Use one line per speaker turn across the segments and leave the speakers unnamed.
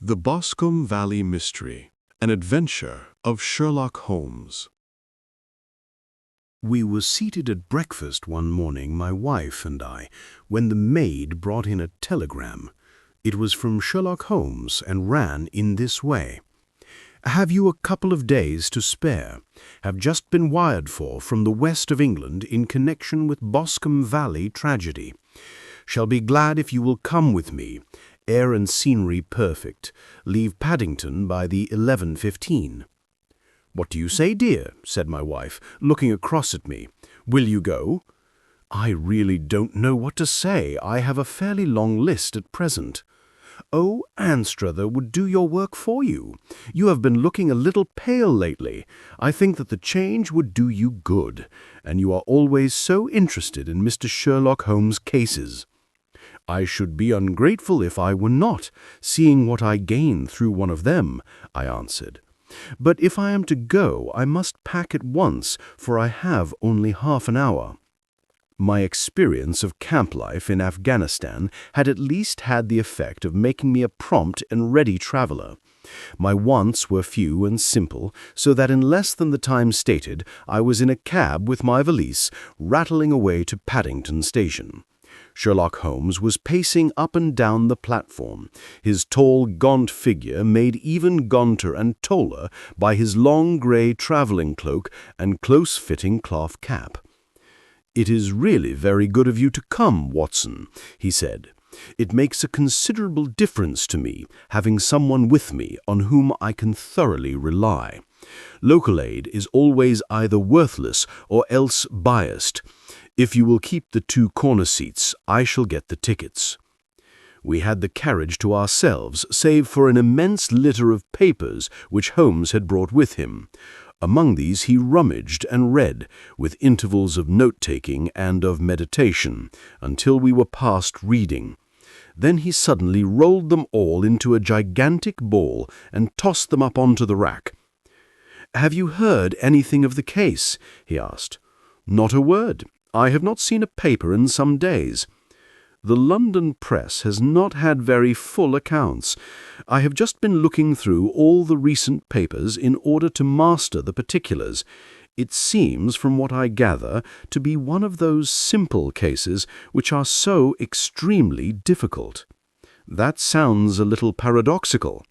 The Boscombe Valley Mystery, an adventure of Sherlock Holmes.
We were seated at breakfast one morning, my wife and I, when the maid brought in a telegram. It was from Sherlock Holmes and ran in this way. "Have you a couple of days to spare? Have just been wired for from the west of England in connection with Boscombe Valley tragedy. Shall be glad if you will come with me. Air and scenery perfect. Leave Paddington by the 11:15. "What do you say, dear?" said my wife, looking across at me. "Will you go?" "I really don't know what to say. I have a fairly long list at present." "Oh, Anstruther would do your work for you. You have been looking a little pale lately. I think that the change would do you good, and you are always so interested in Mr. Sherlock Holmes' cases." "I should be ungrateful if I were not, seeing what I gain through one of them," I answered. "But if I am to go, I must pack at once, for I have only half an hour." My experience of camp life in Afghanistan had at least had the effect of making me a prompt and ready traveler. My wants were few and simple, so that in less than the time stated, I was in a cab with my valise, rattling away to Paddington Station. Sherlock Holmes was pacing up and down the platform, his tall, gaunt figure made even gaunter and taller by his long grey travelling cloak and close-fitting cloth cap. "It is really very good of you to come, Watson," he said. "It makes a considerable difference to me, having someone with me on whom I can thoroughly rely. Local aid is always either worthless or else biased. If you will keep the 2 corner seats, I shall get the tickets." We had the carriage to ourselves, save for an immense litter of papers which Holmes had brought with him. Among these he rummaged and read, with intervals of note-taking and of meditation, until we were past reading. Then he suddenly rolled them all into a gigantic ball and tossed them up onto the rack. "Have you heard anything of the case?" he asked. "Not a word. I have not seen a paper in some days. The London press has not had very full accounts. I have just been looking through all the recent papers in order to master the particulars. It seems, from what I gather, to be one of those simple cases which are so extremely difficult." That sounds a little paradoxical,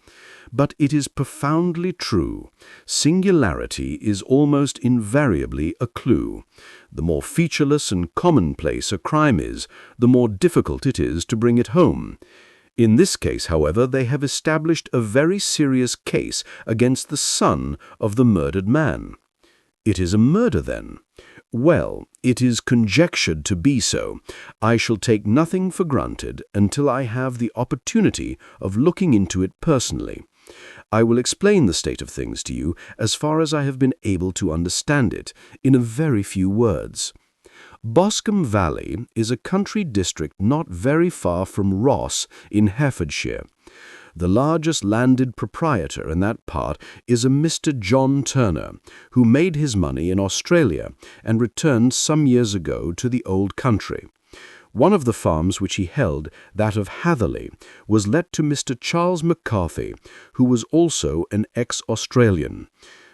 but it is profoundly true. Singularity is almost invariably a clue. The more featureless and commonplace a crime is, the more difficult it is to bring it home. In this case, however, they have established a very serious case against the son of the murdered man. It is a murder, then? Well, it is conjectured to be so. I shall take nothing for granted until I have the opportunity of looking into it personally. I will explain the state of things to you as far as I have been able to understand it, in a very few words. Boscombe Valley is a country district not very far from Ross in Herefordshire. The largest landed proprietor in that part is a Mr. John Turner, who made his money in Australia and returned some years ago to the old country. One of the farms which he held, that of Hatherley, was let to Mr. Charles McCarthy, who was also an ex-Australian.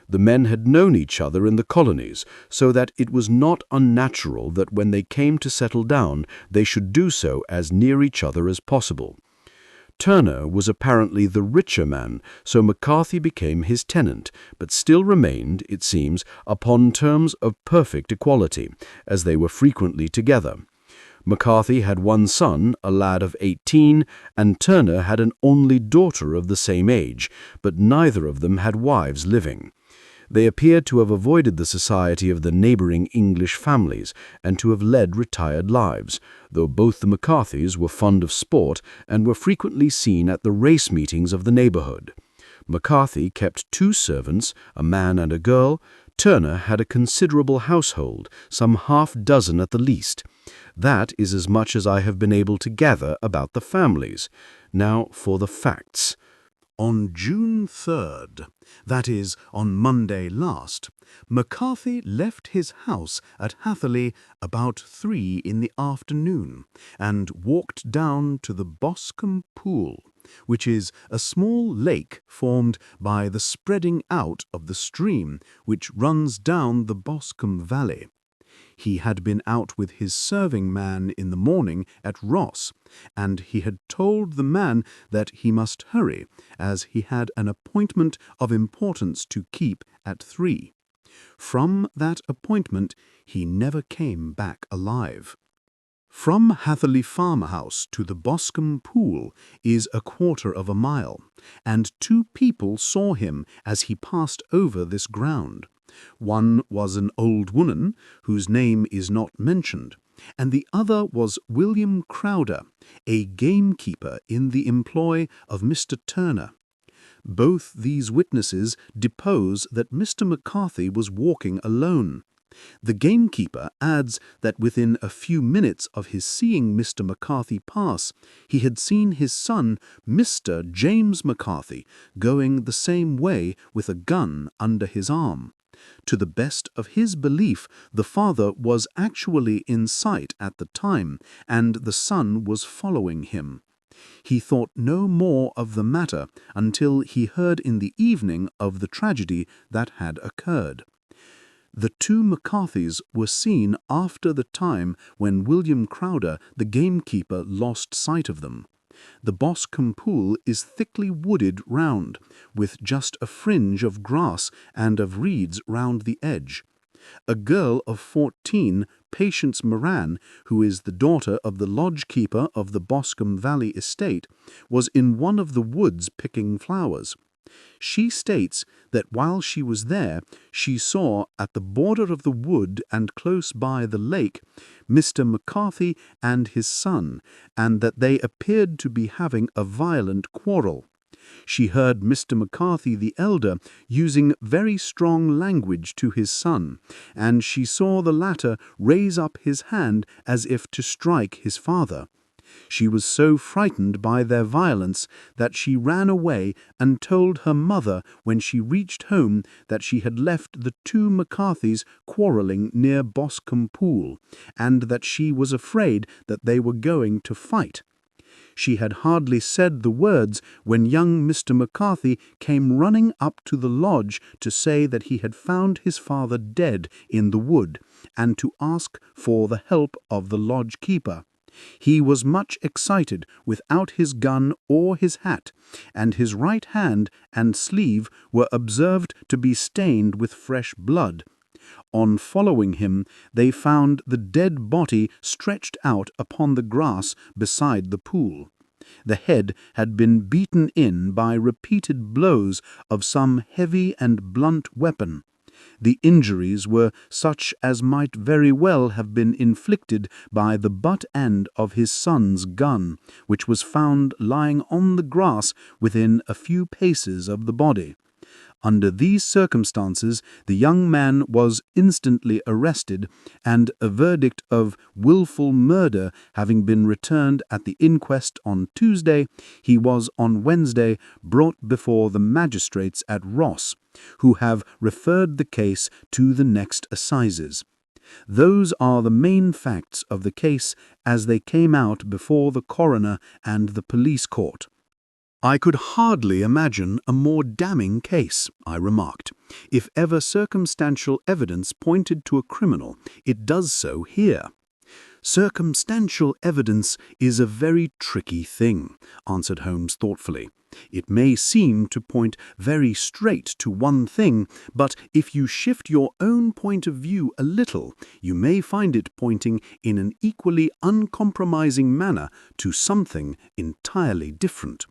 The men had known each other in the colonies, so that it was not unnatural that when they came to settle down, they should do so as near each other as possible. Turner was apparently the richer man, so McCarthy became his tenant, but still remained, it seems, upon terms of perfect equality, as they were frequently together. McCarthy had one son, a lad of 18, and Turner had an only daughter of the same age, but neither of them had wives living. They appeared to have avoided the society of the neighbouring English families, and to have led retired lives, though both the McCarthys were fond of sport and were frequently seen at the race meetings of the neighbourhood. McCarthy kept 2 servants, a man and a girl. Turner had a considerable household, some half-dozen at the least. That is as much as I have been able to gather about the families. Now for the facts. On June 3rd, that is, on Monday last, McCarthy left his house at Hatherley about 3 in the afternoon and walked down to the Boscombe pool, which is a small lake formed by the spreading out of the stream which runs down the Boscombe valley. He had been out with his serving man in the morning at Ross, and he had told the man that he must hurry, as he had an appointment of importance to keep at 3. From that appointment he never came back alive. From Hatherley farmhouse to the Boscombe pool is 1/4 of a mile, and 2 people saw him as he passed over this ground. One was an old woman, whose name is not mentioned, and the other was William Crowder, a gamekeeper in the employ of Mr. Turner. Both these witnesses depose that Mr. McCarthy was walking alone. The gamekeeper adds that within a few minutes of his seeing Mr. McCarthy pass, he had seen his son, Mr. James McCarthy, going the same way with a gun under his arm. To the best of his belief, the father was actually in sight at the time, and the son was following him. He thought no more of the matter until he heard in the evening of the tragedy that had occurred. The 2 McCarthys were seen after the time when William Crowder, the gamekeeper, lost sight of them. The Boscombe pool is thickly wooded round, with just a fringe of grass and of reeds round the edge. A girl of 14, Patience Moran, who is the daughter of the lodge-keeper of the Boscombe Valley estate, was in one of the woods picking flowers. She states that while she was there, she saw at the border of the wood and close by the lake Mr. McCarthy and his son, and that they appeared to be having a violent quarrel. She heard Mr. McCarthy the elder using very strong language to his son, and she saw the latter raise up his hand as if to strike his father. She was so frightened by their violence that she ran away and told her mother when she reached home that she had left the 2 McCarthys quarrelling near Boscombe Pool, and that she was afraid that they were going to fight. She had hardly said the words when young Mr. McCarthy came running up to the lodge to say that he had found his father dead in the wood, and to ask for the help of the lodge-keeper. He was much excited without his gun or his hat, and his right hand and sleeve were observed to be stained with fresh blood. On following him, they found the dead body stretched out upon the grass beside the pool. The head had been beaten in by repeated blows of some heavy and blunt weapon. The injuries were such as might very well have been inflicted by the butt end of his son's gun, which was found lying on the grass within a few paces of the body. Under these circumstances, the young man was instantly arrested, and a verdict of wilful murder having been returned at the inquest on Tuesday, he was on Wednesday brought before the magistrates at Ross, who have referred the case to the next assizes. Those are the main facts of the case as they came out before the coroner and the police court. "I could hardly imagine a more damning case," I remarked. "If ever circumstantial evidence pointed to a criminal, it does so here." "Circumstantial evidence is a very tricky thing," answered Holmes thoughtfully. "It may seem to point very straight to one thing, but if you shift your own point of view a little, you may find it pointing in an equally uncompromising manner to something entirely different.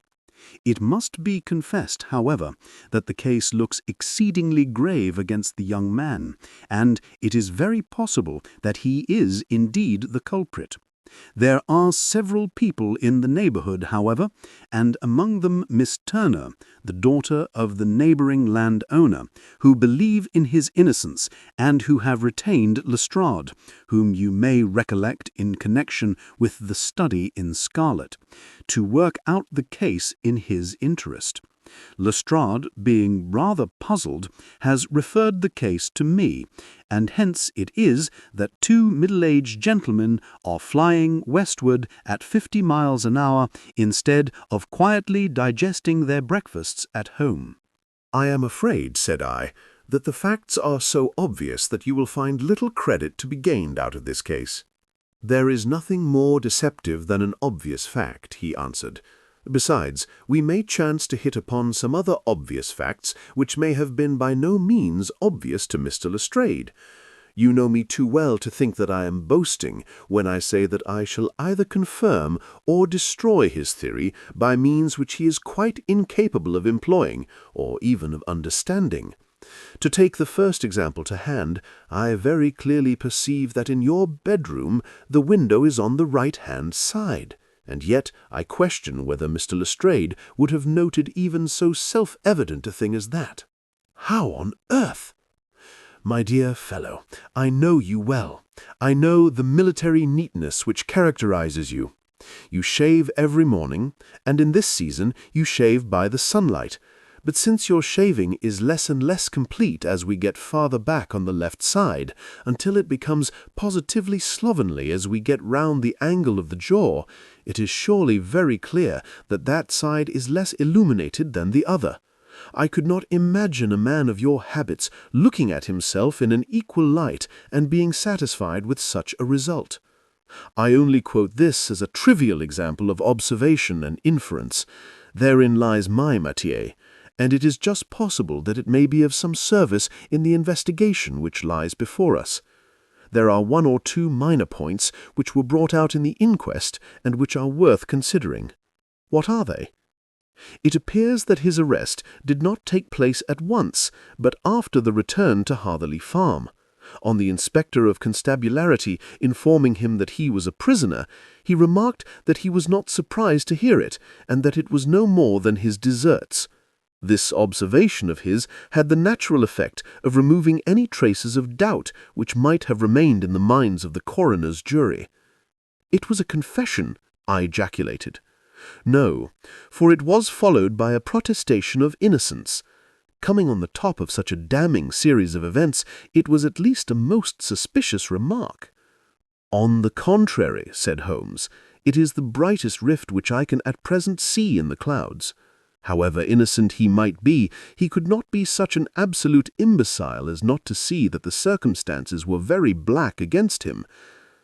It must be confessed, however, that the case looks exceedingly grave against the young man, and it is very possible that he is indeed the culprit. There are several people in the neighbourhood, however, and among them Miss Turner, the daughter of the neighbouring landowner, who believe in his innocence and who have retained Lestrade, whom you may recollect in connection with the study in Scarlet, to work out the case in his interest.
Lestrade, being rather puzzled, has referred the case to me, and hence it is that two middle-aged gentlemen are flying westward at 50 miles an hour instead of quietly digesting their breakfasts at home.
I am afraid, said I, that the facts are so obvious that you will find little credit to be gained out of this case. There is nothing more deceptive than an obvious fact, he answered. Besides, we may chance to hit upon some other obvious facts which may have been by no means obvious to Mr. Lestrade. You know me too well to think that I am boasting when I say that I shall either confirm or destroy his theory by means which he is quite incapable of employing, or even of understanding. To take the first example to hand, I very clearly perceive that in your bedroom the window is on the right-hand side, and yet I question whether Mr. Lestrade would have noted even so self-evident a thing as that. How on earth? My dear fellow, I know you well. I know the military neatness which characterizes you. You shave every morning, and in this season you shave by the sunlight. But since your shaving is less and less complete as we get farther back on the left side, until it becomes positively slovenly as we get round the angle of the jaw, it is surely very clear that that side is less illuminated than the other. I could not imagine a man of your habits looking at himself in an equal light and being satisfied with such a result. I only quote this as a trivial example of observation and inference. Therein lies my métier, and it is just possible that it may be of some service in the investigation which lies before us. There are one or two minor points which were brought out in the inquest and which are worth considering. What are they? It appears that his arrest did not take place at once, but after the return to Hatherley Farm. On the inspector of constabulary informing him that he was a prisoner, he remarked that he was not surprised to hear it, and that it was no more than his deserts. This observation of his had the natural effect of removing any traces of doubt which might have remained in the minds of the coroner's jury. "It was a confession," I ejaculated. "No, for it was followed by a protestation of innocence. Coming on the top of such a damning series of events, it was at least a most suspicious remark." "On the contrary," said Holmes, "it is the brightest rift which I can at present see in the clouds. However innocent he might be, he could not be such an absolute imbecile as not to see that the circumstances were very black against him.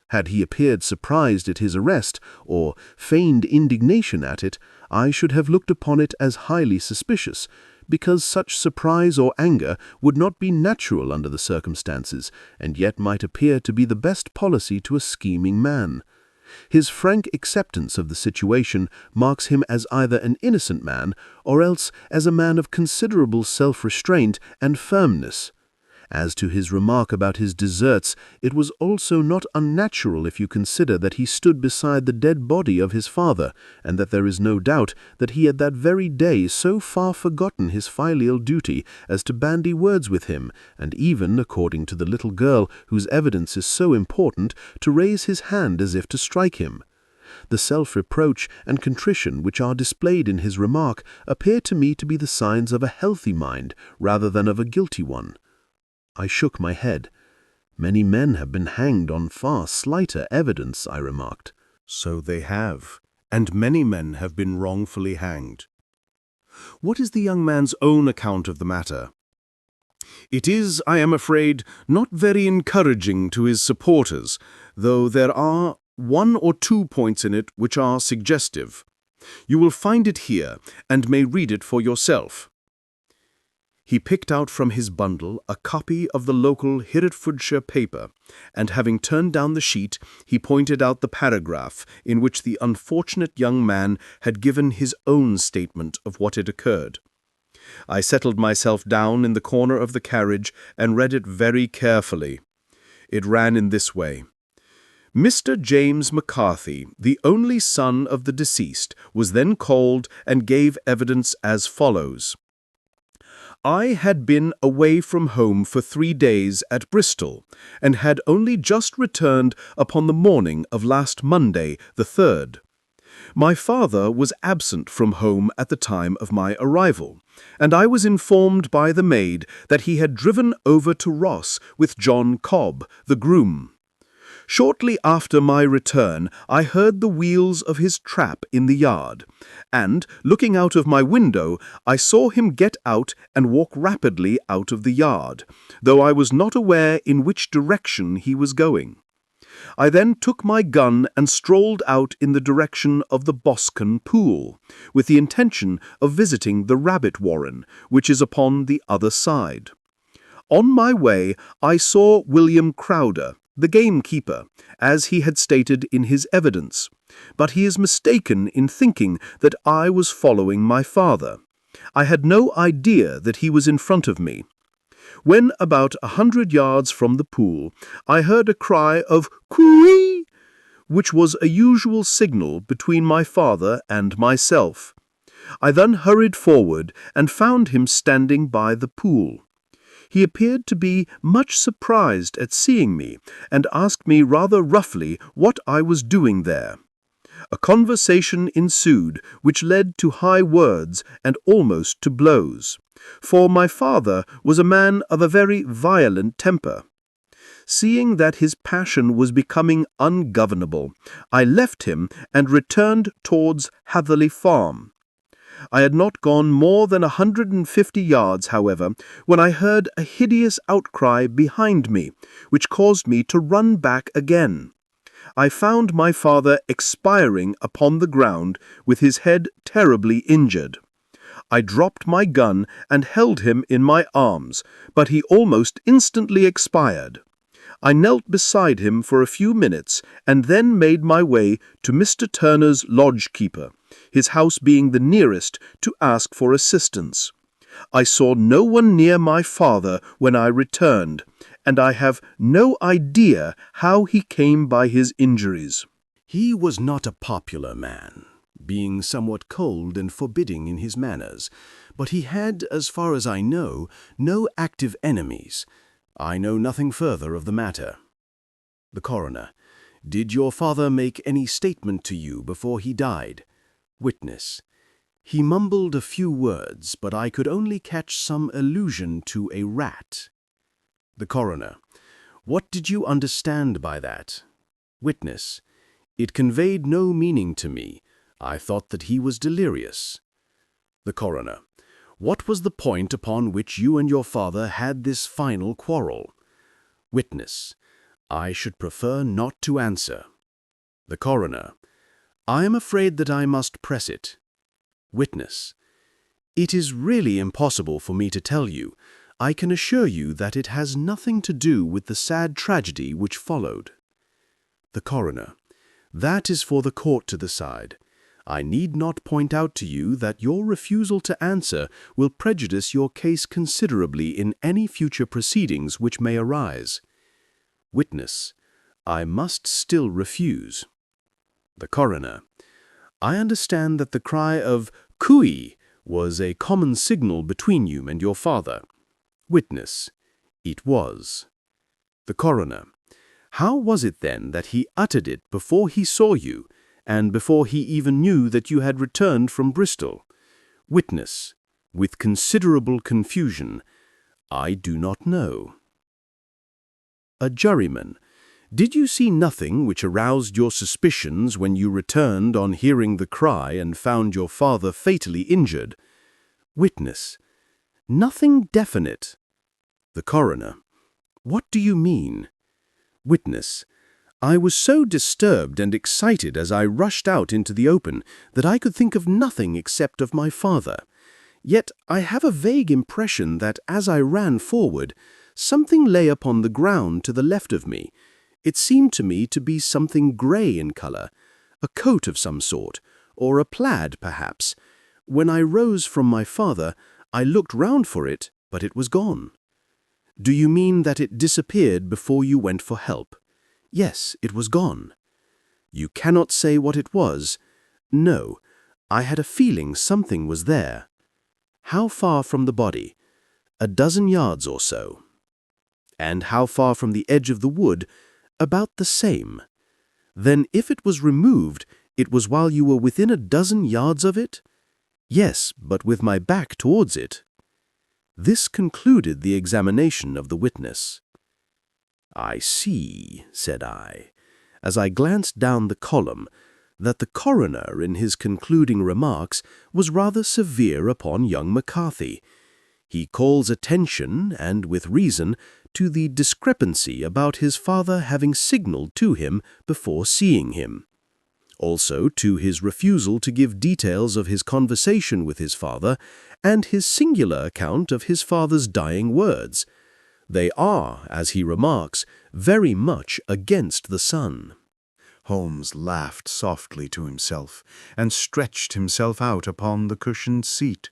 Had he appeared surprised at his arrest, or feigned indignation at it, I should have looked upon it as highly suspicious, because such surprise or anger would not be natural under the circumstances, and yet might appear to be the best policy to a scheming man. His frank acceptance of the situation marks him as either an innocent man, or else as a man of considerable self-restraint and firmness. As to his remark about his deserts, it was also not unnatural if you consider that he stood beside the dead body of his father, and that there is no doubt that he had that very day so far forgotten his filial duty as to bandy words with him, and even, according to the little girl whose evidence is so important, to raise his hand as if to strike him. The self-reproach and contrition which are displayed in his remark appear to me to be the signs of a healthy mind rather than of a guilty one." I shook my head. "Many men have been hanged on far slighter evidence," I remarked. "So they have, and many men have been wrongfully hanged. What is the young man's own account of the matter?" "It is, I am afraid, not very encouraging to his supporters, though there are one or two points in it which are suggestive. You will find it here, and may read it for yourself." He picked out from his bundle a copy of the local Herefordshire paper, and having turned down the sheet, he pointed out the paragraph in which the unfortunate young man had given his own statement of what had occurred. I settled myself down in the corner of the carriage and read it very carefully. It ran in this way. "Mr. James McCarthy, the only son of the deceased, was then called and gave evidence as follows. I had been away from home for 3 days at Bristol, and had only just returned upon the morning of last Monday, the 3rd.
My father was absent from home at the time of my arrival, and I was informed by the maid that he had driven over to Ross with John Cobb, the groom. Shortly after my return, I heard the wheels of his trap in the yard, and, looking out of my window, I saw him get out and walk rapidly out of the yard, though I was not aware in which direction he was going. I then took my gun and strolled out in the direction of the Boscombe pool, with the intention of visiting the rabbit warren, which is upon the other side. On my way, I saw William Crowder, the gamekeeper, as he had stated in his evidence, but he is mistaken in thinking that I was following my father. I had no idea that he was in front of me. When about 100 yards from the pool, I heard a cry of "Coo-ee!", which was a usual signal between my father and myself. I then hurried forward and found him standing by the pool. He appeared to be much surprised at seeing me, and asked me rather roughly what I was doing there. A conversation ensued, which led to high words and almost to blows, for my father was a man of a very violent temper. Seeing that his passion was becoming ungovernable, I left him and returned towards Hatherley Farm. I had not gone more than 150 yards, however, when I heard a hideous outcry behind me, which caused me to run back again. I found my father expiring upon the ground, with his head terribly injured. I dropped my gun and held him in my arms, but he almost instantly expired. I knelt beside him for a few minutes and then made my way to Mr. Turner's lodge-keeper, his house being the nearest, to ask for assistance. I saw no one near my father when I returned, and I have no idea how he came by his injuries.
He was not a popular man, being somewhat cold and forbidding in his manners, but he had, as far as I know, no active enemies. I know nothing further of the matter. The Coroner: Did your father make any statement to you before he died? Witness: He mumbled a few words, but I could only catch some allusion to a rat. The Coroner: What did you understand by that? Witness: It conveyed no meaning to me. I thought that he was delirious. The Coroner: What was the point upon which you and your father had this final quarrel? Witness: I should prefer not to answer. The Coroner: I am afraid that I must press it. Witness: It is really impossible for me to tell you. I can assure you that it has nothing to do with the sad tragedy which followed. The Coroner: That is for the court to decide. I need not point out to you that your refusal to answer will prejudice your case considerably in any future proceedings which may arise. Witness: I must still refuse. The Coroner: I understand that the cry of "Cooey" was a common signal between you and your father. Witness: It was. The Coroner: How was it then that he uttered it before he saw you, and before he even knew that you had returned from Bristol? Witness, with considerable confusion: I do not know. A juryman: Did you see nothing which aroused your suspicions when you returned on hearing the cry and found your father fatally injured? Witness: Nothing definite. The Coroner: What do you mean? Witness: I was so disturbed and excited as I rushed out into the open that I could think of nothing except of my father. Yet I have a vague impression that as I ran forward, something lay upon the ground to the left of me. It seemed to me to be something grey in colour, a coat of some sort, or a plaid perhaps. When I rose from my father, I looked round for it, but it was gone. Do you mean that it disappeared before you went for help? Yes, it was gone. You cannot say what it was? No, I had a feeling something was there. How far from the body? 12 yards or so. And how far from the edge of the wood? About the same. Then if it was removed, It was while you were within a dozen yards of it? Yes, but with my back towards it. This concluded the examination of the witness. I see, said I, as I glanced down the column, that the coroner in his concluding remarks was rather severe upon young McCarthy. He calls attention, and with reason, to the discrepancy about his father having signaled to him before seeing him. Also to his refusal to give details of his conversation with his father and his singular account of his father's dying words. They are, as he remarks, very much against the son.
Holmes laughed softly to himself and stretched himself out upon the cushioned seat.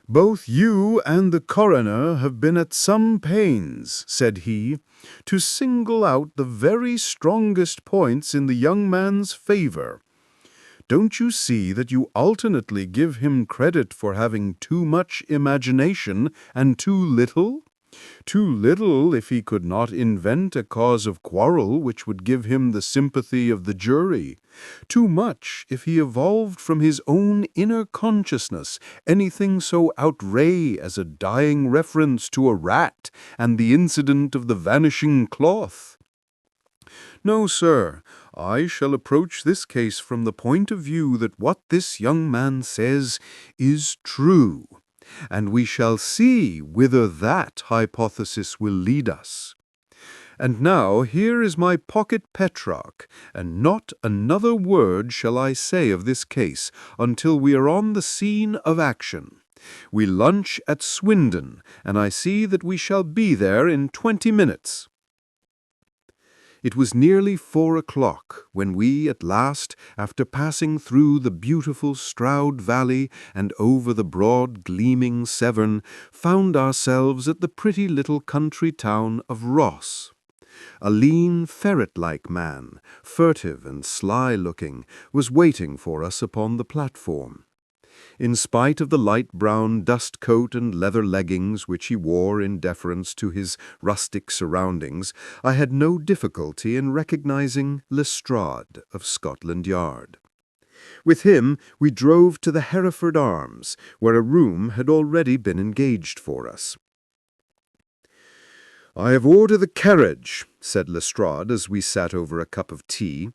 "Both you and the coroner have been at some pains," said he, "to single out the very strongest points in the young man's favor. Don't you see that you alternately give him credit for having too much imagination and too little? Too little if he could not invent a cause of quarrel which would give him the sympathy of the jury. Too much if he evolved from his own inner consciousness anything so outré as a dying reference to a rat and the incident of the vanishing cloth. No, sir, I shall approach this case from the point of view that what this young man says is true, and we shall see whither that hypothesis will lead us. And now here is my pocket Petrarch, and not another word shall I say of this case until we are on the scene of action. We lunch at Swindon, and I see that we shall be there in 20 minutes. It was nearly 4 o'clock when we at last, after passing through the beautiful Stroud Valley and over the broad gleaming Severn, found ourselves at the pretty little country town of Ross. A lean, ferret-like man, furtive and sly-looking, was waiting for us upon the platform. In spite of the light brown dust coat and leather leggings which he wore in deference to his rustic surroundings, I had no difficulty in recognizing Lestrade of Scotland Yard. With him we drove to the Hereford Arms, where a room had already been engaged for us. "I have ordered the carriage," said Lestrade as we sat over a cup of tea.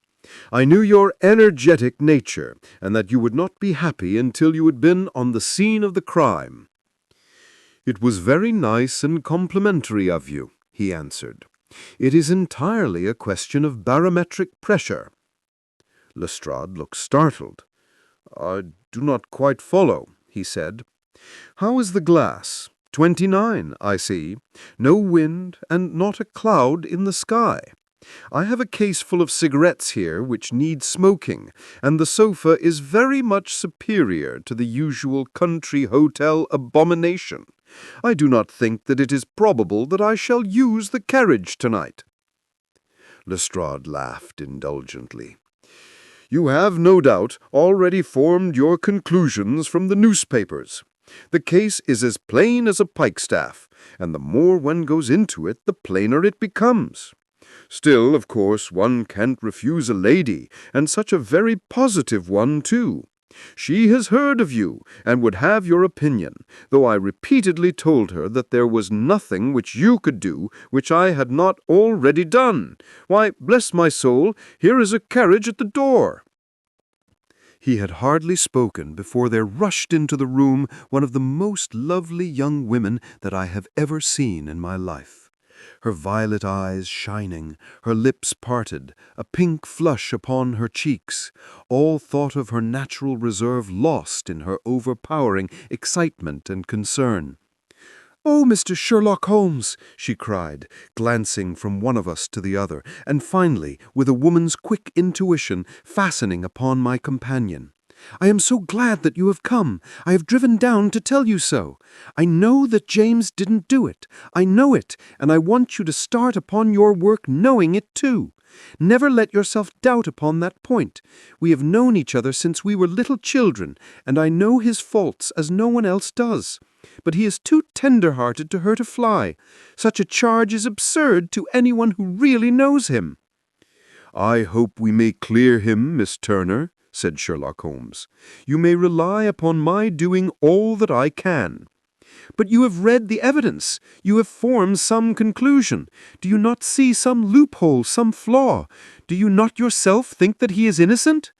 "I knew your energetic nature, and that you would not be happy until you had been on the scene of the crime." "It was very nice and complimentary of you," he answered. "It is entirely a question of barometric pressure." Lestrade looked startled. "I do not quite follow," he said. "How is the glass? 29, I see. No wind and not a cloud in the sky. I have a case full of cigarettes here which need smoking, and the sofa is very much superior to the usual country hotel abomination. I do not think that it is probable that I shall use the carriage tonight." Lestrade laughed indulgently. "You have, no doubt, already formed your conclusions from the newspapers. The case is as plain as a pikestaff, and the more one goes into it, the plainer it becomes. Still, of course, one can't refuse a lady, and such a very positive one, too. She has heard of you, and would have your opinion, though I repeatedly told her that there was nothing which you could do which I had not already done. Why, bless my soul, here is a carriage at the door." He had hardly spoken before there rushed into the room one of the most lovely young women that I have ever seen in my life. Her violet eyes shining, her lips parted, a pink flush upon her cheeks, all thought of her natural reserve lost in her overpowering excitement and concern. "Oh, Mr. Sherlock Holmes!" she cried, glancing from one of us to the other, and finally, with a woman's quick intuition, fastening upon my companion. "I am so glad that you have come. I have driven down to tell you so. I know that James didn't do it. I know it, and I want you to start upon your work knowing it too. Never let yourself doubt upon that point. We have known each other since we were little children, and I know his faults as no one else does. But he is too tender-hearted to hurt a fly. Such a charge is absurd to anyone who really knows him."
"I hope we may clear him, Miss Turner," said Sherlock Holmes. "You may rely upon my doing all that I can." "But you have read the evidence. You have formed some conclusion. Do you not see some loophole, some flaw? Do you not yourself think that he is innocent?"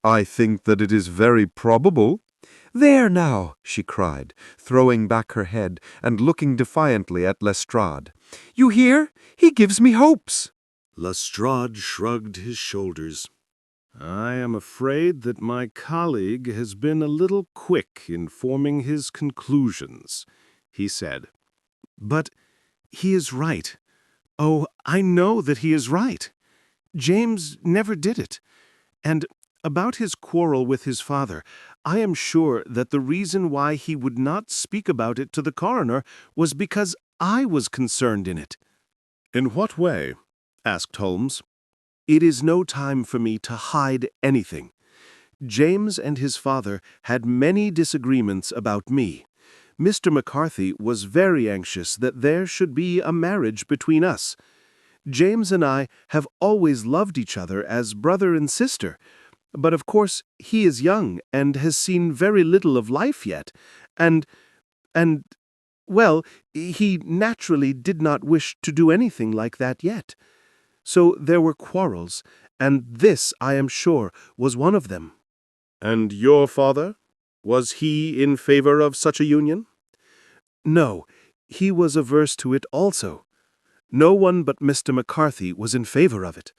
"I think that it is very probable."
"There now," she cried, throwing back her head and looking defiantly at Lestrade. "You hear? He gives me hopes."
Lestrade shrugged his shoulders. "I am afraid that my colleague has been a little quick in forming his conclusions," he said. "But he is right. Oh, I know that he is right. James never did it. And about his quarrel with his father, I am sure that the reason why he would not speak about it to the coroner was because I was concerned in it."
"In what way?" asked Holmes.
"It is no time for me to hide anything. James and his father had many disagreements about me. Mr. McCarthy was very anxious that there should be a marriage between us. James and I have always loved each other as brother and sister, but of course he is young and has seen very little of life yet, and, well, he naturally did not wish to do anything like that yet. So there were quarrels, and this, I am sure, was one of them."
"And your father? Was he in favor of such a union?"
"No, he was averse to it also. No one but Mr. McCarthy was in favor of it."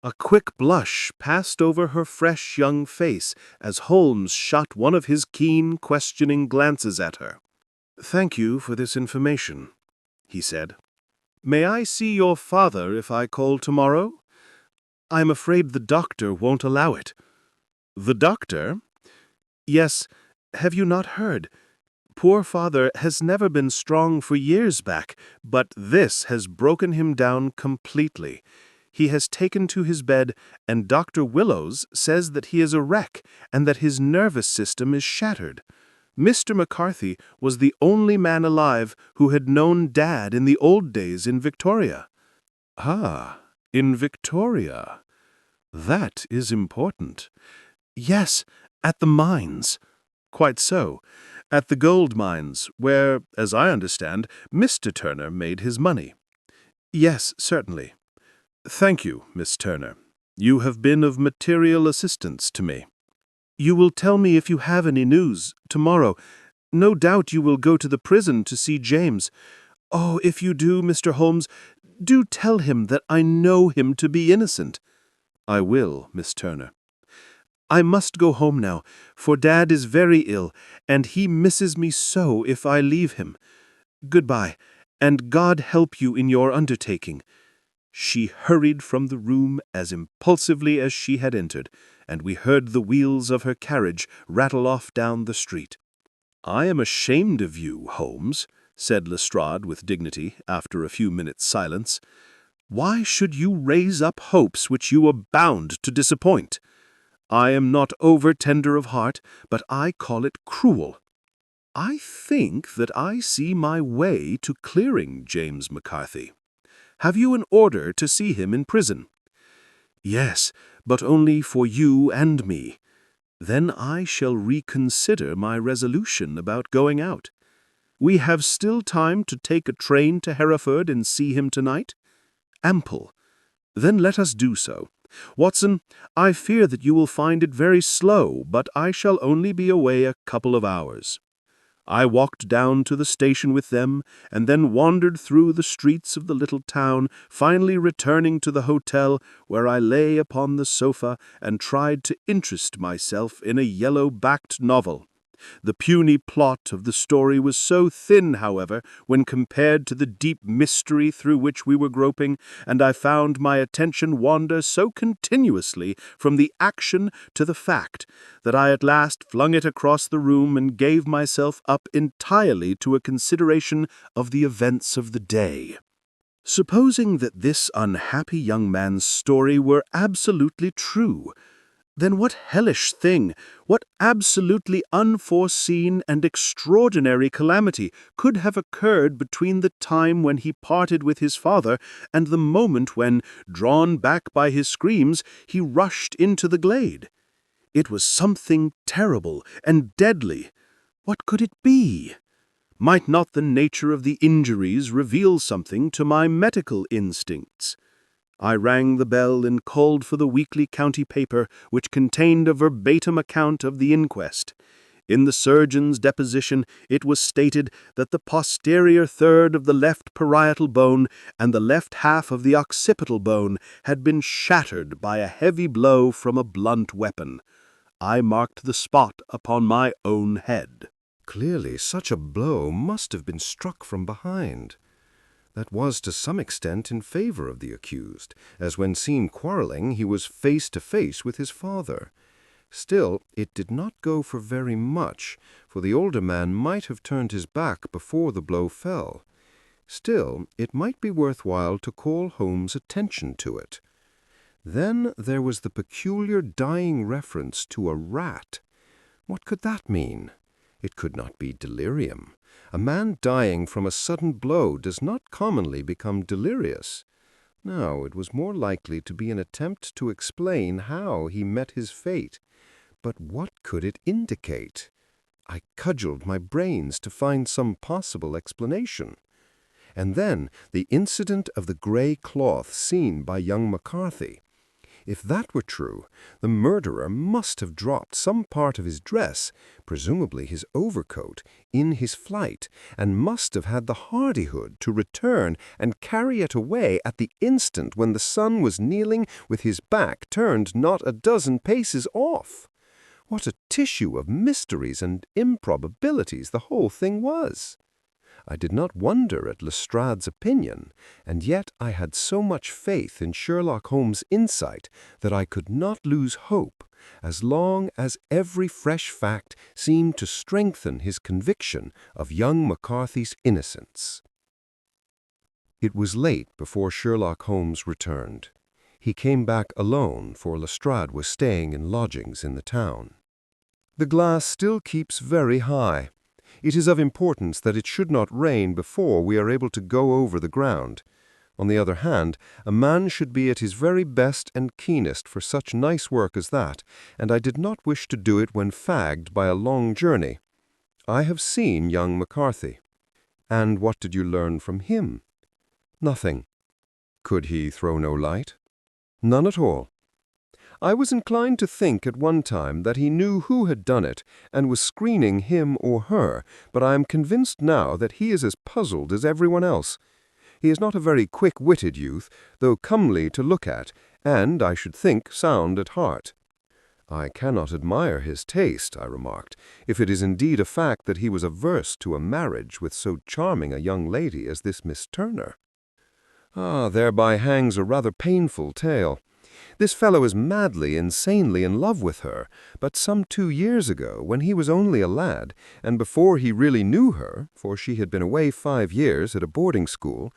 A quick blush passed over her fresh young face as Holmes shot one of his keen, questioning glances at her. "Thank you for this information," he said. "May I see your father if I call tomorrow? I'm afraid the doctor won't allow it." "The doctor?" "Yes, have you not heard? Poor father has never been strong for years back, but this has broken him down completely. He has taken to his bed, and Dr. Willows says that he is a wreck and that his nervous system is shattered. Mr. McCarthy was the only man alive who had known Dad in the old days in Victoria."
"Ah, in Victoria. That is important."
"Yes, at the mines."
"Quite so. At the gold mines, where, as I understand, Mr. Turner made his money."
"Yes, certainly."
"Thank you, Miss Turner. You have been of material assistance to me."
"You will tell me if you have any news tomorrow. No doubt you will go to the prison to see James. Oh, if you do, Mr. Holmes, do tell him that I know him to be innocent."
"I will, Miss Turner."
"I must go home now, for Dad is very ill, and he misses me so if I leave him. Goodbye, and God help you in your undertaking." She hurried from the room as impulsively as she had entered, and we heard the wheels of her carriage rattle off down the street.
"I am ashamed of you, Holmes," said Lestrade with dignity, after a few minutes' silence. "Why should you raise up hopes which you are bound to disappoint? I am not over-tender of heart, but I call it cruel. I think that I see my way to clearing James McCarthy. Have you an order to see him in prison?"
"Yes, but only for you and me. Then I shall reconsider my resolution about going out.
We have still time to take a train to Hereford and see him tonight?"
"Ample."
"Then let us do so. Watson, I fear that you will find it very slow, but I shall only be away a couple of hours." I walked down to the station with them, and then wandered through the streets of the little town, finally returning to the hotel, where I lay upon the sofa and tried to interest myself in a yellow-backed novel. The puny plot of the story was so thin, however, when compared to the deep mystery through which we were groping, and I found my attention wander so continuously from the action to the fact, that I at last flung it across the room and gave myself up entirely to a consideration of the events of the day. Supposing that this unhappy young man's story were absolutely true, Then what hellish thing, what absolutely unforeseen and extraordinary calamity could have occurred between the time when he parted with his father and the moment when, drawn back by his screams, he rushed into the glade? It was something terrible and deadly. What could it be? Might not the nature of the injuries reveal something to my medical instincts? I rang the bell and called for the weekly county paper, which contained a verbatim account of the inquest. In the surgeon's deposition it was stated that the posterior third of the left parietal bone and the left half of the occipital bone had been shattered by a heavy blow from a blunt weapon. I marked the spot upon my own head.
Clearly, such a blow must have been struck from behind. That was to some extent in favor of the accused, as when seen quarreling he was face to face with his father. Still, it did not go for very much, for the older man might have turned his back before the blow fell. Still, it might be worthwhile to call Holmes' attention to it. Then there was the peculiar dying reference to a rat. What could that mean? It could not be delirium. A man dying from a sudden blow does not commonly become delirious. No, it was more likely to be an attempt to explain how he met his fate. But what could it indicate? I cudgeled my brains to find some possible explanation. And then the incident of the gray cloth seen by young McCarthy. If that were true, the murderer must have dropped some part of his dress, presumably his overcoat, in his flight, and must have had the hardihood to return and carry it away at the instant when the son was kneeling with his back turned not a dozen paces off. What a tissue of mysteries and improbabilities the whole thing was! I did not wonder at Lestrade's opinion, and yet I had so much faith in Sherlock Holmes' insight that I could not lose hope, as long as every fresh fact seemed to strengthen his conviction of young McCarthy's innocence. It was late before Sherlock Holmes returned. He came back alone, for Lestrade was staying in lodgings in the town. The glass still keeps very high. It is of importance that it should not rain before we are able to go over the ground. On the other hand, a man should be at his very best and keenest for such nice work as that, and I did not wish to do it when fagged by a long journey. I have seen young McCarthy. And what did you learn from him? Nothing. Could he throw no light? None at all. I was inclined to think at one time that he knew who had done it and was screening him or her, but I am convinced now that he is as puzzled as everyone else. He is not a very quick-witted youth, though comely to look at, and, I should think, sound at heart. I cannot admire his taste, I remarked, if it is indeed a fact that he was averse to a marriage with so charming a young lady as this Miss Turner. Thereby hangs a rather painful tale. This fellow is madly, insanely in love with her, but some 2 years ago, when he was only a lad, and before he really knew her, for she had been away 5 years at a boarding school,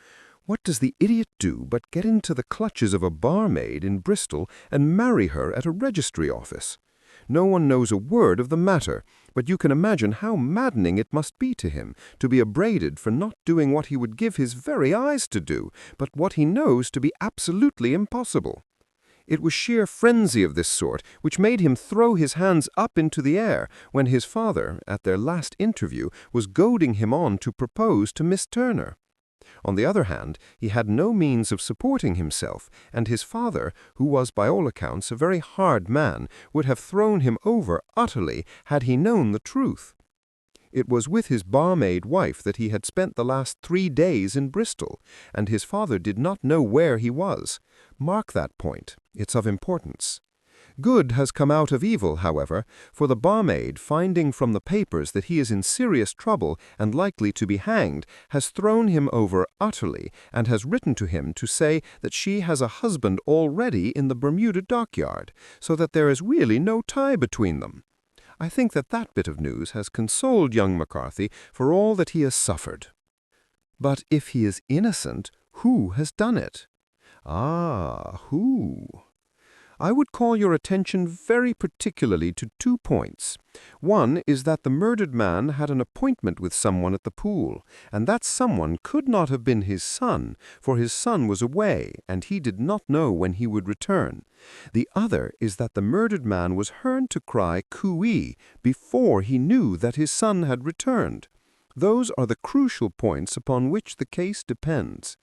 what does the idiot do but get into the clutches of a barmaid in Bristol and marry her at a registry office? No one knows a word of the matter, but you can imagine how maddening it must be to him to be upbraided for not doing what he would give his very eyes to do, but what he knows to be absolutely impossible. It was sheer frenzy of this sort which made him throw his hands up into the air when his father, at their last interview, was goading him on to propose to Miss Turner. On the other hand, he had no means of supporting himself, and his father, who was by all accounts a very hard man, would have thrown him over utterly had he known the truth. It was with his barmaid wife that he had spent the last 3 days in Bristol, and his father did not know where he was. Mark that point. It's of importance. Good has come out of evil, however, for the barmaid, finding from the papers that he is in serious trouble and likely to be hanged, has thrown him over utterly and has written to him to say that she has a husband already in the Bermuda dockyard, so that there is really no tie between them. I think that that bit of news has consoled young McCarthy for all that he has suffered. But if he is innocent, who has done it? Who? I would call your attention very particularly to 2 points. One is that the murdered man had an appointment with someone at the pool, and that someone could not have been his son, for his son was away, and he did not know when he would return. The other is that the murdered man was heard to cry cooee before he knew that his son had returned. Those are the crucial points upon which the case depends.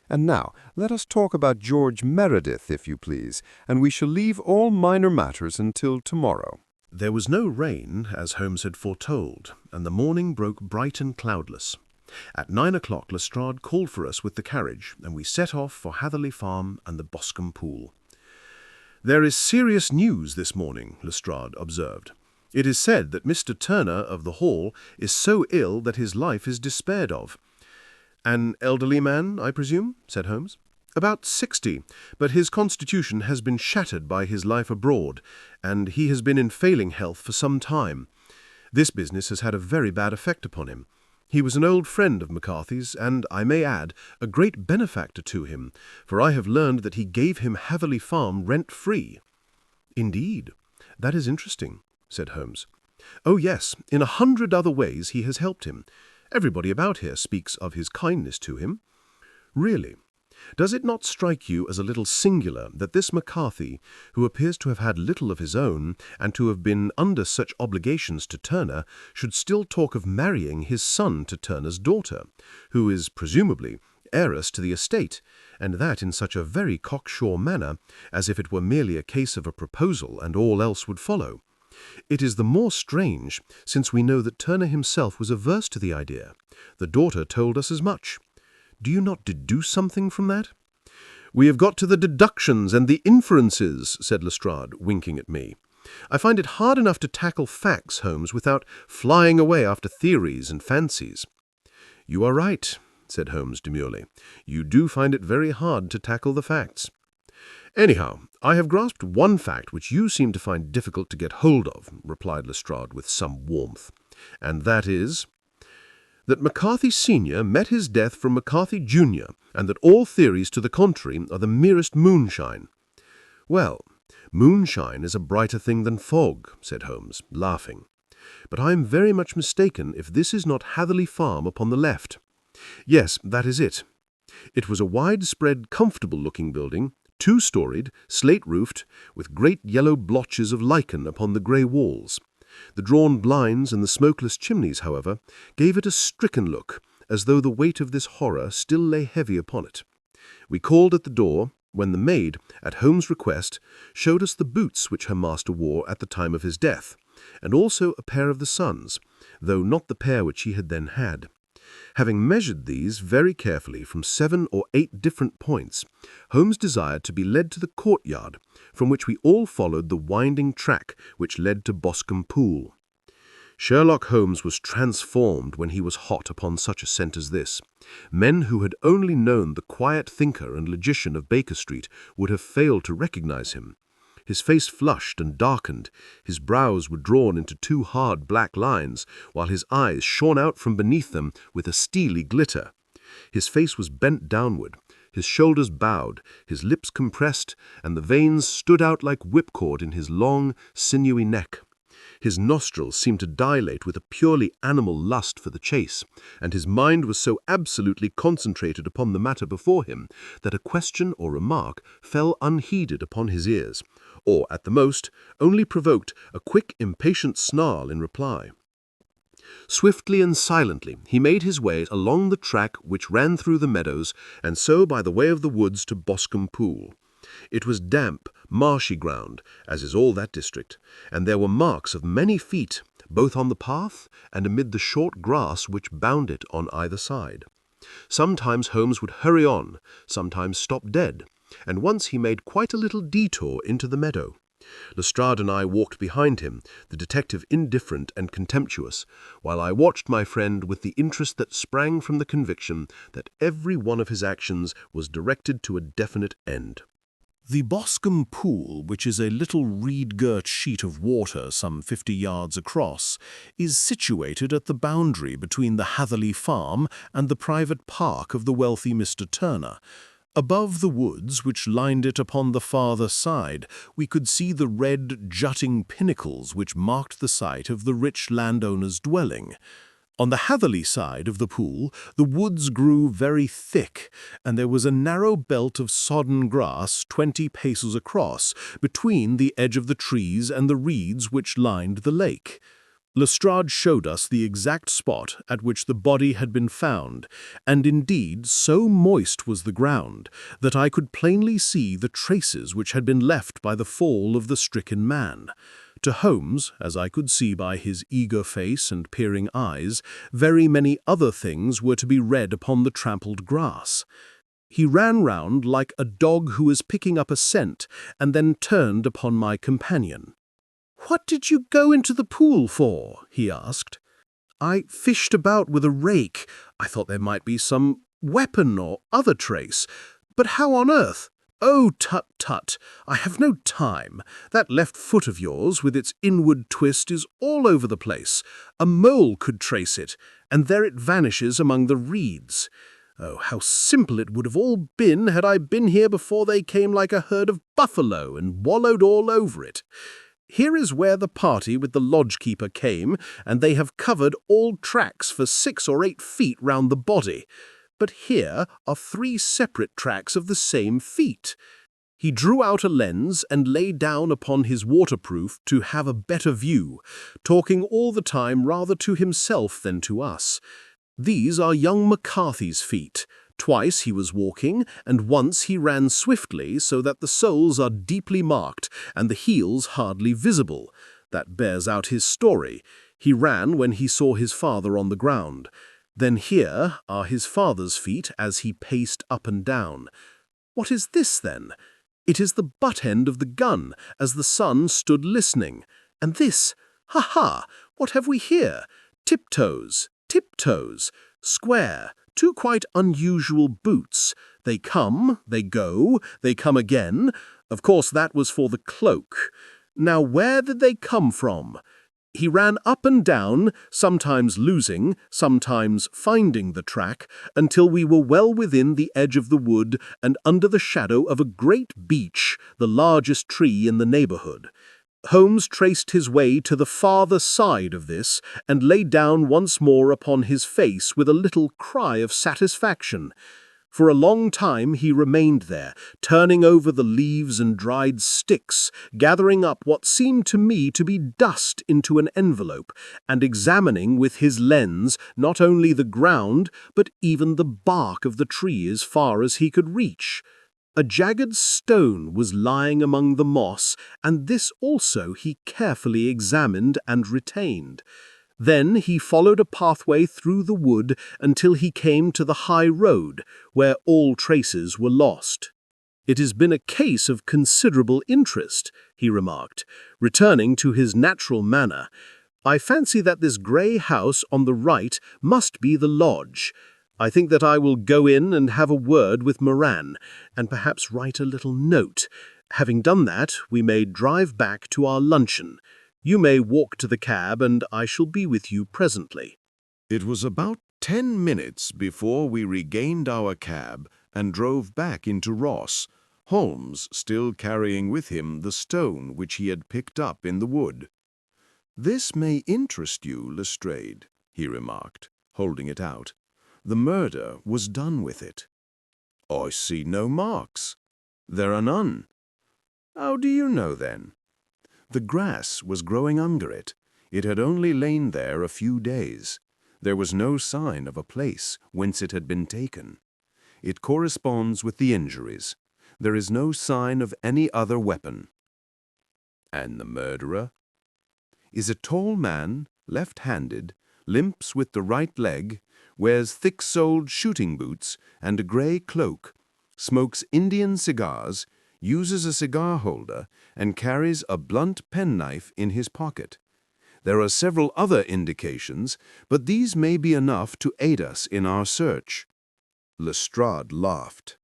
And now, let us talk about George Meredith, if you please, and we shall leave all minor matters until tomorrow.
There was no rain, as Holmes had foretold, and the morning broke bright and cloudless. At 9 o'clock Lestrade called for us with the carriage, and we set off for Hatherley Farm and the Boscombe Pool. "There is serious news this morning," Lestrade observed. "It is said that Mr. Turner of the Hall is so ill that his life is despaired of." "An elderly man, I presume?" said Holmes. "About 60, but his constitution has been shattered by his life abroad, and he has been in failing health for some time. This business has had a very bad effect upon him. He was an old friend of McCarthy's, and, I may add, a great benefactor to him, for I have learned that he gave him Hatherley Farm rent-free." "Indeed? That is interesting," said Holmes. "Oh yes, in 100 other ways he has helped him. Everybody about here speaks of his kindness to him." "Really? Does it not strike you as a little singular that this McCarthy, who appears to have had little of his own, and to have been under such obligations to Turner, should still talk of marrying his son to Turner's daughter, who is, presumably, heiress to the estate, and that in such a very cocksure manner, as if it were merely a case of a proposal and all else would follow? It is the more strange, since we know that Turner himself was averse to the idea. The daughter told us as much. Do you not deduce something from that?" "We have got to the deductions and the inferences," said Lestrade, winking at me. "I find it hard enough to tackle facts, Holmes, without flying away after theories and fancies." "You are right," said Holmes demurely. "You do find it very hard to tackle the facts. Anyhow, I have grasped one fact which you seem to find difficult to get hold of," replied Lestrade with some warmth, "and that is that McCarthy Sr. met his death from McCarthy Jr., and that all theories to the contrary are the merest moonshine." "Well, moonshine is a brighter thing than fog," said Holmes, laughing. "But I am very much mistaken if this is not Hatherley Farm upon the left. Yes, that is it. It was a widespread, comfortable-looking building, 2-storied, slate-roofed, with great yellow blotches of lichen upon the grey walls. The drawn blinds and the smokeless chimneys, however, gave it a stricken look, as though the weight of this horror still lay heavy upon it. We called at the door, when the maid, at Holmes' request, showed us the boots which her master wore at the time of his death, and also a pair of the son's, though not the pair which he had then had. Having measured these very carefully from 7 or 8 different points, Holmes desired to be led to the courtyard, from which we all followed the winding track which led to Boscombe Pool. Sherlock Holmes was transformed when he was hot upon such a scent as this. Men who had only known the quiet thinker and logician of Baker Street would have failed to recognize him. His face flushed and darkened, his brows were drawn into 2 hard black lines, while his eyes shone out from beneath them with a steely glitter. His face was bent downward, his shoulders bowed, his lips compressed, and the veins stood out like whipcord in his long, sinewy neck. His nostrils seemed to dilate with a purely animal lust for the chase, and his mind was so absolutely concentrated upon the matter before him that a question or remark fell unheeded upon his ears, or, at the most, only provoked a quick, impatient snarl in reply. Swiftly and silently he made his way along the track which ran through the meadows, and so by the way of the woods to Boscombe Pool. It was damp, marshy ground, as is all that district, and there were marks of many feet, both on the path and amid the short grass which bound it on either side. Sometimes Holmes would hurry on, sometimes stop dead, and once he made quite a little detour into the meadow. Lestrade and I walked behind him, the detective indifferent and contemptuous, while I watched my friend with the interest that sprang from the conviction that every one of his actions was directed to a definite end.
The Boscombe Pool, which is a little reed-girt sheet of water some 50 yards across, is situated at the boundary between the Hatherley Farm and the private park of the wealthy Mr. Turner.
Above the woods which lined it upon the farther side, we could see the red, jutting pinnacles which marked the site of the rich landowner's dwelling. On the Hatherley side of the pool, the woods grew very thick, and there was a narrow belt of sodden grass 20 paces across between the edge of the trees and the reeds which lined the lake. Lestrade showed us the exact spot at which the body had been found, and indeed so moist was the ground that I could plainly see the traces which had been left by the fall of the stricken man. To Holmes, as I could see by his eager face and peering eyes, very many other things were to be read upon the trampled grass. He ran round like a dog who is picking up a scent, and then turned upon my companion. "What did you go into the pool for?" he asked. "I fished about with a rake. I thought there might be some weapon or other trace. But how on earth—" "Oh, tut, tut! I have no time. That left foot of yours, with its inward twist, is all over the place. A mole could trace it, and there it vanishes among the reeds. Oh, how simple it would have all been had I been here before they came like a herd of buffalo and wallowed all over it. Here is where the party with the lodge-keeper came, and they have covered all tracks for 6 or 8 feet round the body. But here are 3 separate tracks of the same feet." He drew out a lens and lay down upon his waterproof to have a better view, talking all the time rather to himself than to us. "These are young McCarthy's feet. Twice he was walking, and once he ran swiftly so that the soles are deeply marked and the heels hardly visible. That bears out his story. He ran when he saw his father on the ground. Then here are his father's feet as he paced up and down. What is this, then? It is the butt end of the gun, as the son stood listening. And this, ha! What have we here? Tiptoes, square, 2 quite unusual boots. They come, they go, they come again. Of course, that was for the cloak. Now, where did they come from? He ran up and down, sometimes losing, sometimes finding the track, until we were well within the edge of the wood and under the shadow of a great beech, the largest tree in the neighborhood. Holmes traced his way to the farther side of this and lay down once more upon his face with a little cry of satisfaction. For a long time he remained there, turning over the leaves and dried sticks, gathering up what seemed to me to be dust into an envelope, and examining with his lens not only the ground, but even the bark of the tree as far as he could reach. A jagged stone was lying among the moss, and this also he carefully examined and retained. Then he followed a pathway through the wood until he came to the high road, where all traces were lost. "It has been a case of considerable interest," he remarked, returning to his natural manner. "I fancy that this grey house on the right must be the lodge. I think that I will go in and have a word with Moran, and perhaps write a little note. Having done that, we may drive back to our luncheon. You may walk to the cab, and I shall be with you presently."
It was about 10 minutes before we regained our cab and drove back into Ross, Holmes still carrying with him the stone which he had picked up in the wood. "This may interest you, Lestrade," he remarked, holding it out. "The murder was done with it." "I see no marks." "There are none." "How do you know, then?" "The grass was growing under it. It had only lain there a few days. There was no sign of a place whence it had been taken. It corresponds with the injuries. There is no sign of any other weapon." "And the murderer?" "Is a tall man, left-handed, limps with the right leg, wears thick-soled shooting boots and a grey cloak, smokes Indian cigars, uses a cigar holder, and carries a blunt penknife in his pocket. There are several other indications, but these may be enough to aid us in our search." Lestrade laughed.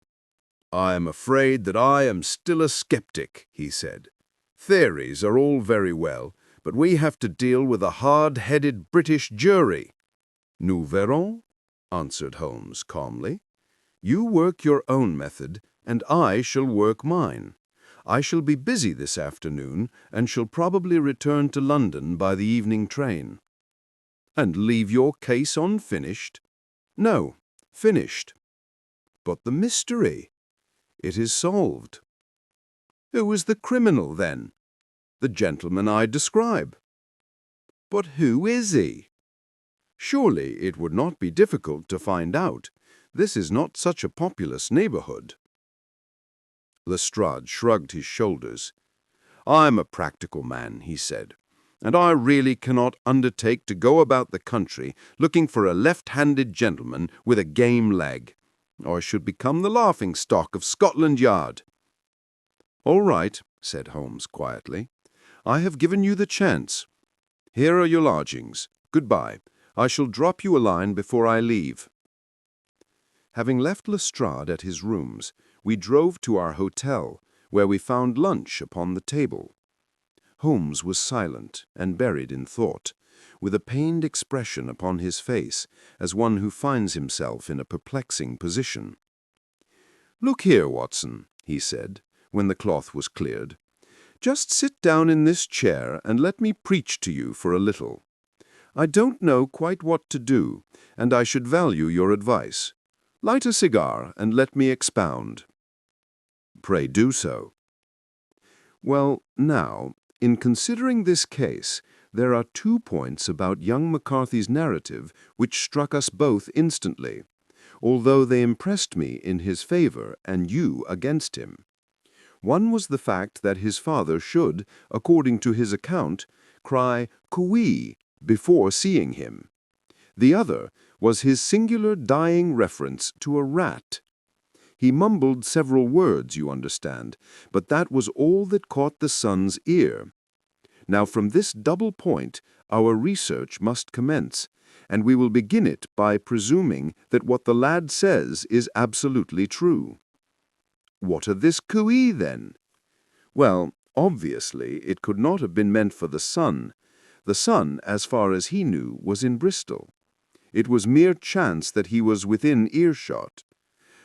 "I am afraid that I am still a skeptic," he said. "Theories are all very well, but we have to deal with a hard-headed British jury." "Nous verrons," answered Holmes calmly. You work your own method, and I shall work mine. I shall be busy this afternoon, and shall probably return to London by the evening train." "And leave your case unfinished?" "No, finished." "But the mystery?" "It is solved." "Who is the criminal, then?" "The gentleman I describe." "But who is he?" "Surely it would not be difficult to find out. This is not such a populous neighborhood." Lestrade shrugged his shoulders. "I'm a practical man," he said, "and I really cannot undertake to go about the country looking for a left-handed gentleman with a game leg. I should become the laughing-stock of Scotland Yard." "All right," said Holmes quietly. "I have given you the chance. Here are your lodgings. Goodbye. I shall drop you a line before I leave." Having left Lestrade at his rooms, we drove to our hotel, where we found lunch upon the table. Holmes was silent and buried in thought, with a pained expression upon his face, as one who finds himself in a perplexing position. "Look here, Watson," he said, when the cloth was cleared. "Just sit down in this chair and let me preach to you for a little. I don't know quite what to do, and I should value your advice. Light a cigar and let me expound." "Pray do so." "Well, now, in considering this case, there are 2 points about young McCarthy's narrative which struck us both instantly, although they impressed me in his favor and you against him. One was the fact that his father should, according to his account, cry "Cooee" before seeing him. The other was his singular dying reference to a rat. He mumbled several words, you understand, but that was all that caught the son's ear. Now from this double point our research must commence, and we will begin it by presuming that what the lad says is absolutely true. What of this cooee, then? Well, obviously it could not have been meant for the son. The son, as far as he knew, was in Bristol. It was mere chance that he was within earshot.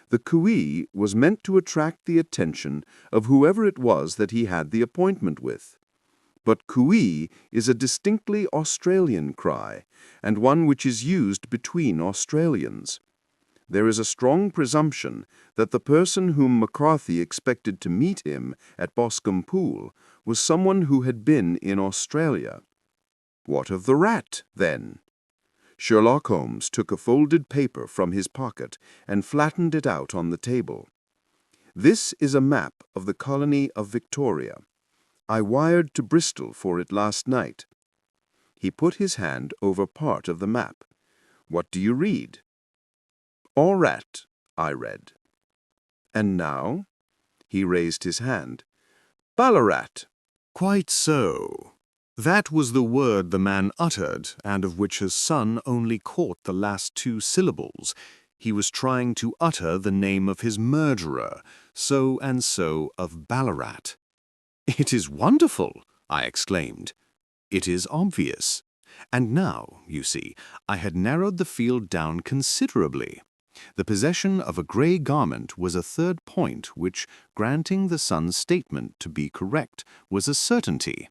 The cooee was meant to attract the attention of whoever it was that he had the appointment with. But cooee is a distinctly Australian cry, and one which is used between Australians. There is a strong presumption that the person whom McCarthy expected to meet him at Boscombe Pool was someone who had been in Australia. What of the rat, then? Sherlock Holmes took a folded paper from his pocket and flattened it out on the table. "This is a map of the colony of Victoria. I wired to Bristol for it last night." He put his hand over part of the map. "What do you read?" "Aurat," I read. "And now?" He raised his hand. "Ballarat."
Quite so. That was the word the man uttered, and of which his son only caught the last 2 syllables. He was trying to utter the name of his murderer, so and so of Ballarat. "It is wonderful!" I exclaimed. "It is obvious." And now, you see, I had narrowed the field down considerably. The possession of a grey garment was a third point which, granting the son's statement to be correct, was a certainty.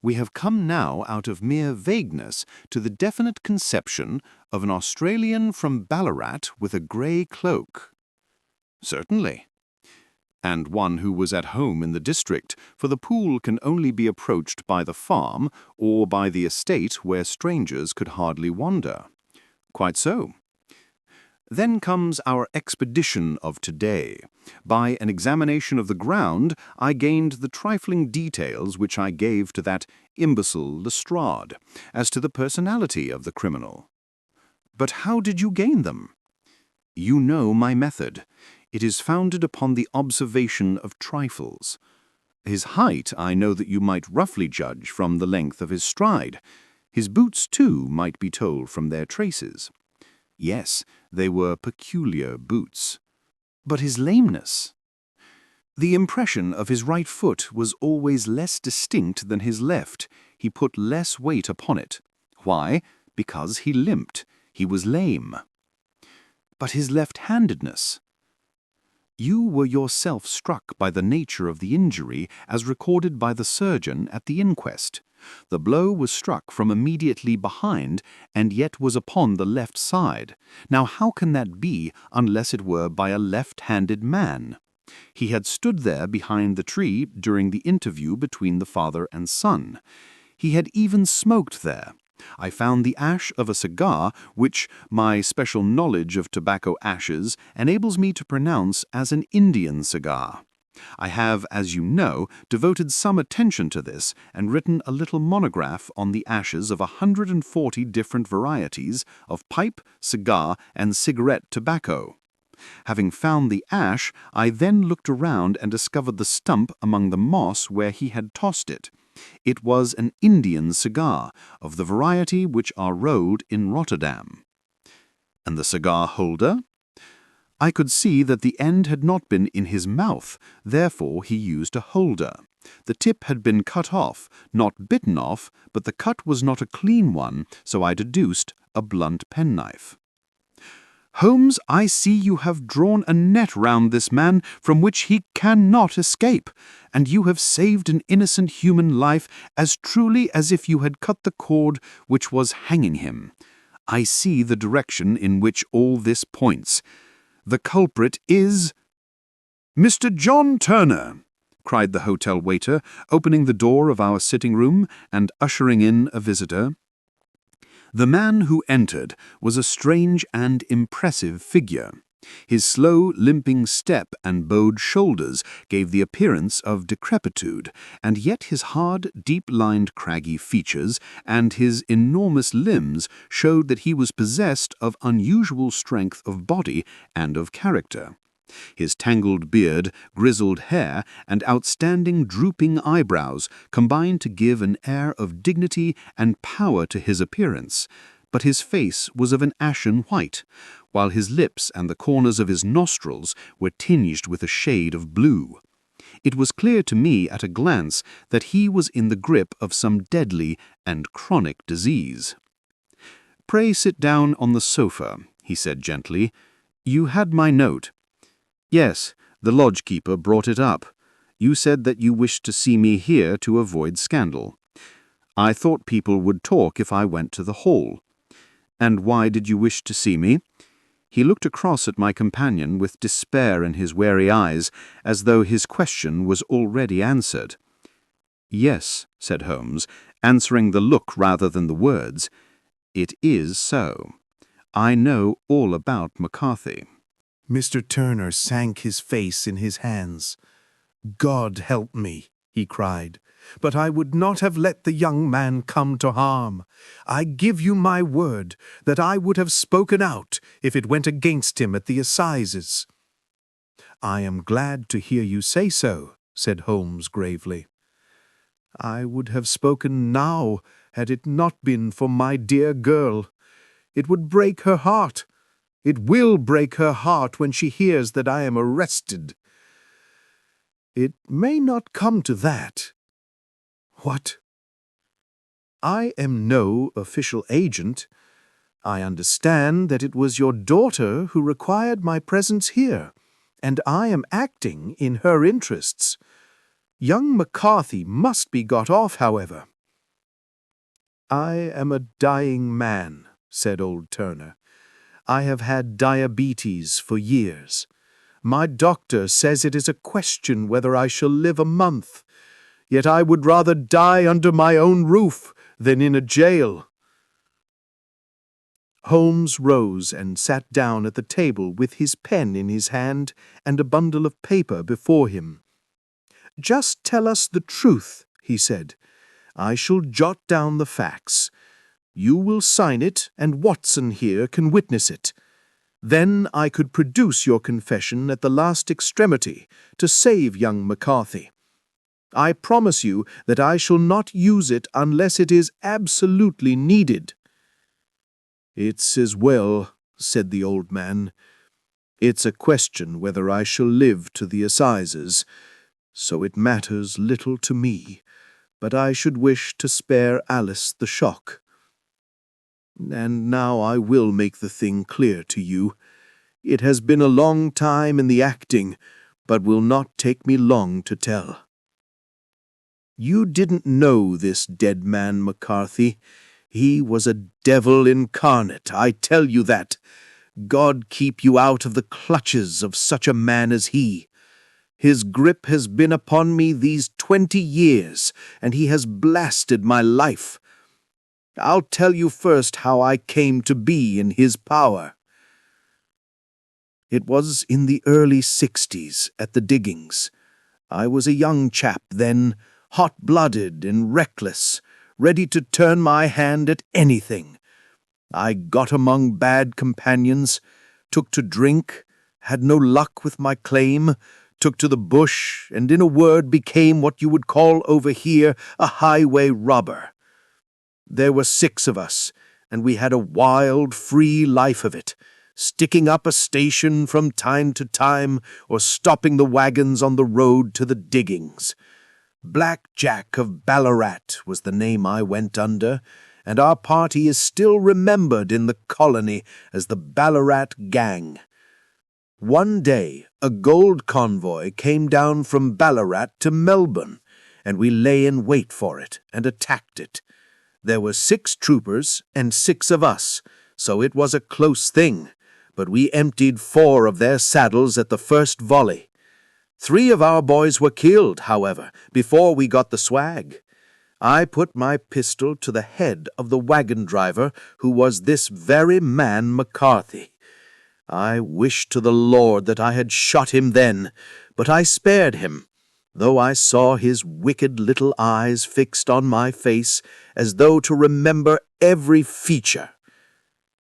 We have come now out of mere vagueness to the definite conception of an Australian from Ballarat with a grey cloak. Certainly. And one who was at home in the district, for the pool can only be approached by the farm or by the estate where strangers could hardly wander. Quite so. Then comes our expedition of today. By an examination of the ground, I gained the trifling details which I gave to that imbecile Lestrade, as to the personality of the criminal. But how did you gain them? You know my method. It is founded upon the observation of trifles. His height I know that you might roughly judge from the length of his stride. His boots, too, might be told from their traces. Yes, they were peculiar boots. But his lameness? The impression of his right foot was always less distinct than his left. He put less weight upon it. Why? Because he limped. He was lame. But his left-handedness?
You were yourself struck by the nature of the injury as recorded by the surgeon at the inquest. The blow was struck from immediately behind and yet was upon the left side. Now how can that be unless it were by a left-handed man? He had stood there behind the tree during the interview between the father and son. He had even smoked there. I found the ash of a cigar, which my special knowledge of tobacco ashes enables me to pronounce as an Indian cigar. I have, as you know, devoted some attention to this and written a little monograph on the ashes of 140 different varieties of pipe, cigar, and cigarette tobacco. Having found the ash, I then looked around and discovered the stump among the moss where he had tossed it. It was an Indian cigar, of the variety which are rolled in Rotterdam. And the cigar holder? I could see that the end had not been in his mouth, therefore he used a holder. The tip had been cut off, not bitten off, but the cut was not a clean one, so I deduced a blunt penknife. Holmes, I see you have drawn a net round this man from which he cannot escape, and you have saved an innocent human life as truly as if you had cut the cord which was hanging him. I see the direction in which all this points. The culprit is— "Mr. John Turner," cried the hotel waiter, opening the door of our sitting-room and ushering in a visitor. The man who entered was a strange and impressive figure. His slow, limping step and bowed shoulders gave the appearance of decrepitude, and yet his hard, deep-lined, craggy features and his enormous limbs showed that he was possessed of unusual strength of body and of character. His tangled beard, grizzled hair, and outstanding drooping eyebrows combined to give an air of dignity and power to his appearance, but his face was of an ashen white, while his lips and the corners of his nostrils were tinged with a shade of blue. It was clear to me at a glance that he was in the grip of some deadly and chronic disease. "Pray sit down on the sofa," he said gently. "You had my note." "Yes, the lodge-keeper brought it up. You said that you wished to see me here to avoid scandal. I thought people would talk if I went to the hall. And why did you wish to see me?" He looked across at my companion with despair in his wary eyes, as though his question was already answered. "Yes," said Holmes, answering the look rather than the words. "It is so. I know all about McCarthy."
Mr. Turner sank his face in his hands. "God help me," he cried, "but I would not have let the young man come to harm. I give you my word that I would have spoken out if it went against him at the assizes." "I am glad to hear you say so," said Holmes gravely. "I would have spoken now had it not been for my dear girl. It would break her heart. It will break her heart when she hears that I am arrested. It may not come to that." "What?" "I am no official agent. I understand that it was your daughter who required my presence here, and I am acting in her interests. Young McCarthy must be got off, however." "I am a dying man," said old Turner. "I have had diabetes for years. My doctor says it is a question whether I shall live a month. Yet I would rather die under my own roof than in a jail." Holmes rose and sat down at the table with his pen in his hand and a bundle of paper before him. "Just tell us the truth," he said. "I shall jot down the facts. You will sign it, and Watson here can witness it. Then I could produce your confession at the last extremity to save young McCarthy. I promise you that I shall not use it unless it is absolutely needed." "It's as well," said the old man. "It's a question whether I shall live to the assizes, so it matters little to me, but I should wish to spare Alice the shock. And now I will make the thing clear to you.
It has been a long time in the acting, but will not take me long to tell. You didn't know this dead man, McCarthy. He was a devil incarnate, I tell you that. God keep you out of the clutches of such a man as he. His grip has been upon me these 20 years, and he has blasted my life. I'll tell you first how I came to be in his power. It was in the early 60s at the diggings. I was a young chap then, hot-blooded and reckless, ready to turn my hand at anything. I got among bad companions, took to drink, had no luck with my claim, took to the bush, and in a word became what you would call over here a highway robber. There were 6 of us, and we had a wild, free life of it, sticking up a station from time to time or stopping the wagons on the road to the diggings. Black Jack of Ballarat was the name I went under, and our party is still remembered in the colony as the Ballarat Gang. One day, a gold convoy came down from Ballarat to Melbourne, and we lay in wait for it and attacked it. There were 6 troopers and 6 of us, so it was a close thing, but we emptied 4 of their saddles at the first volley. 3 of our boys were killed, however, before we got the swag. I put my pistol to the head of the wagon driver, who was this very man McCarthy. I wished to the Lord that I had shot him then, but I spared him, though I saw his wicked little eyes fixed on my face as though to remember every feature.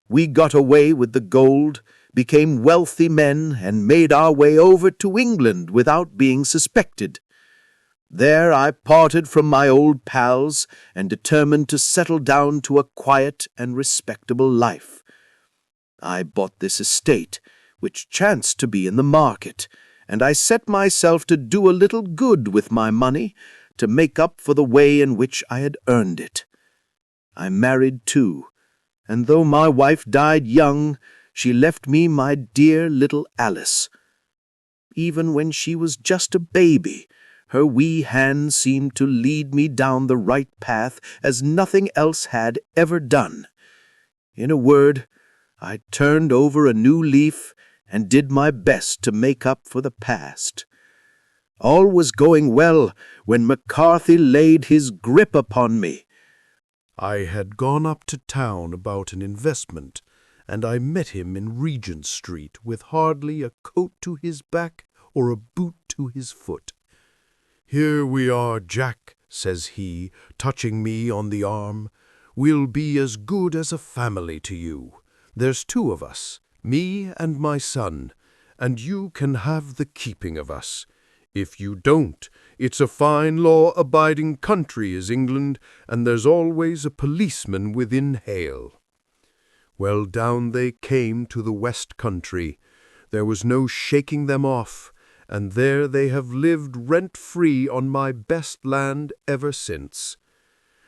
We got away with the gold, became wealthy men, and made our way over to England without being suspected. There I parted from my old pals and determined to settle down to a quiet and respectable life. I bought this estate, which chanced to be in the market, and I set myself to do a little good with my money to make up for the way in which I had earned it. I married too, and though my wife died young, she left me my dear little Alice. Even when she was just a baby, her wee hand seemed to lead me down the right path as nothing else had ever done. In a word, I turned over a new leaf and did my best to make up for the past. All was going well when McCarthy laid his grip upon me.
I had gone up to town about an investment, and I met him in Regent Street with hardly a coat to his back or a boot to his foot. "Here we are, Jack," says he, touching me on the arm. "We'll be as good as a family to you. There's 2 of us, me and my son, and you can have the keeping of us. If you don't, it's a fine law-abiding country is England, and there's always a policeman within hail." Well, down they came to the West Country. There was no shaking them off, and there they have lived rent-free on my best land ever since.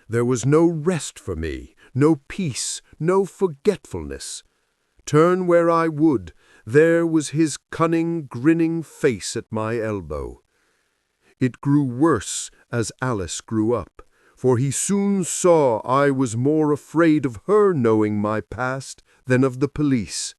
There was no rest for me, no peace, no forgetfulness. Turn where I would, there was his cunning, grinning face at my elbow. It grew worse as Alice grew up, for he soon saw I was more afraid of her knowing my past than of the police.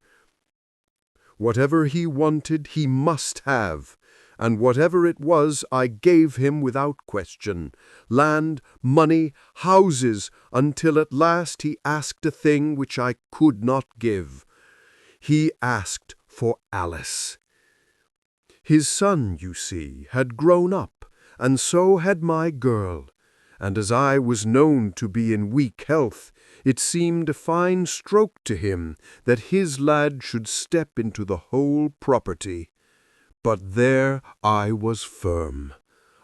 Whatever he wanted he must have, and whatever it was I gave him without question, land, money, houses, until at last he asked a thing which I could not give. He asked for Alice. His son, you see, had grown up, and so had my girl, and as I was known to be in weak health, it seemed a fine stroke to him that his lad should step into the whole property. But there I was firm.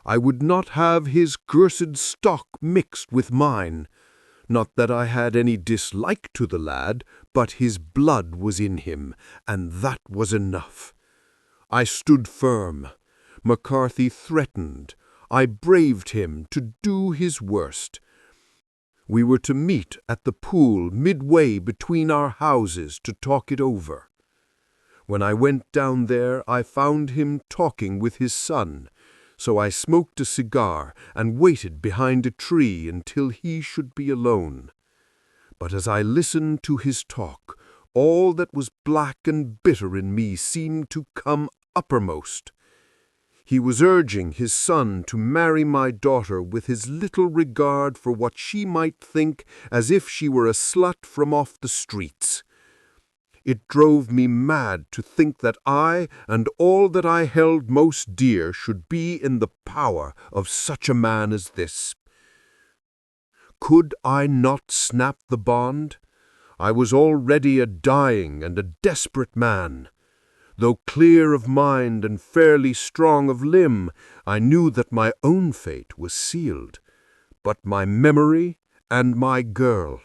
I would not have his cursed stock mixed with mine. Not that I had any dislike to the lad, but his blood was in him, and that was enough. I stood firm. McCarthy threatened. I braved him to do his worst. We were to meet at the pool midway between our houses to talk it over.
When I went down there, I found him talking with his son, so I smoked a cigar and waited behind a tree until he should be alone. But as I listened to his talk, all that was black and bitter in me seemed to come uppermost. He was urging his son to marry my daughter with his little regard for what she might think, as if she were a slut from off the streets. It drove me mad to think that I and all that I held most dear should be in the power of such a man as this. Could I not snap the bond? I was already a dying and a desperate man. Though clear of mind and fairly strong of limb, I knew that my own fate was sealed. But my memory and my girl,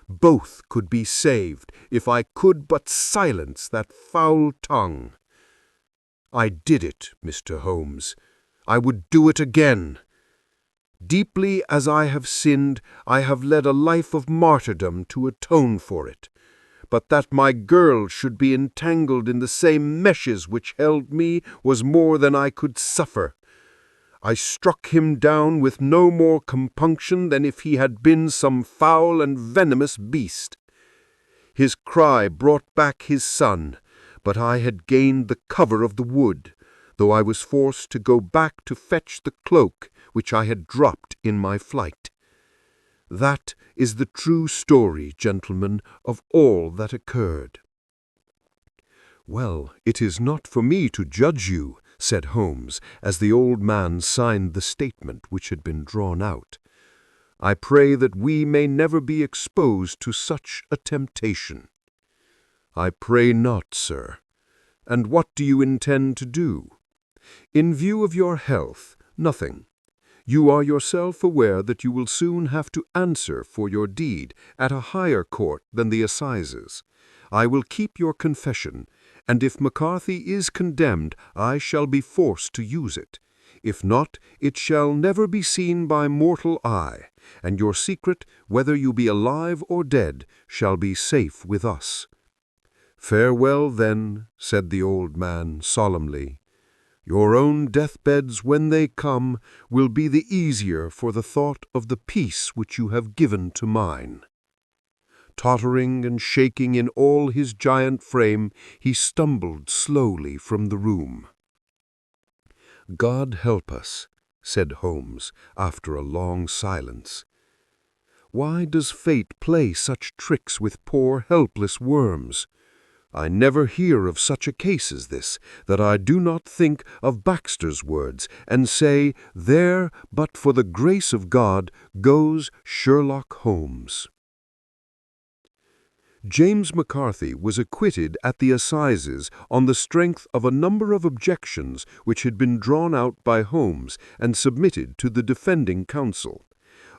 both could be saved if I could but silence that foul tongue. I did it, Mr. Holmes. I would do it again. Deeply as I have sinned, I have led a life of martyrdom to atone for it. But that my girl should be entangled in the same meshes which held me was more than I could suffer. I struck him down with no more compunction than if he had been some foul and venomous beast. His cry brought back his son, but I had gained the cover of the wood, though I was forced to go back to fetch the cloak which I had dropped in my flight. That is the true story, gentlemen, of all that occurred." "Well, it is not for me to judge you," said Holmes, as the old man signed the statement which had been drawn out. "I pray that we may never be exposed to such a temptation." "I pray not, sir. And what do you intend to do?" "In view of your health, nothing. You are yourself aware that you will soon have to answer for your deed at a higher court than the assizes. I will keep your confession, and if McCarthy is condemned, I shall be forced to use it. If not, it shall never be seen by mortal eye, and your secret, whether you be alive or dead, shall be safe with us." "Farewell, then," said the old man solemnly. "Your own deathbeds, when they come, will be the easier for the thought of the peace which you have given to mine." Tottering and shaking in all his giant frame, he stumbled slowly from the room. "God help us," said Holmes, after a long silence. "Why does fate play such tricks with poor helpless worms? I never hear of such a case as this, that I do not think of Baxter's words, and say, 'There, but for the grace of God, goes Sherlock Holmes.'" James McCarthy was acquitted at the assizes on the strength of a number of objections which had been drawn out by Holmes and submitted to the defending counsel.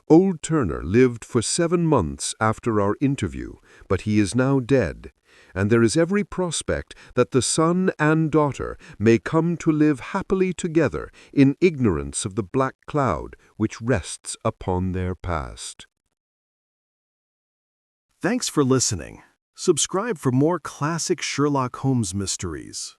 Old Turner lived for 7 months after our interview, but he is now dead, and there is every prospect that the son and daughter may come to live happily together in ignorance of the black cloud which rests upon their past.
Thanks for listening. Subscribe for more classic Sherlock Holmes mysteries.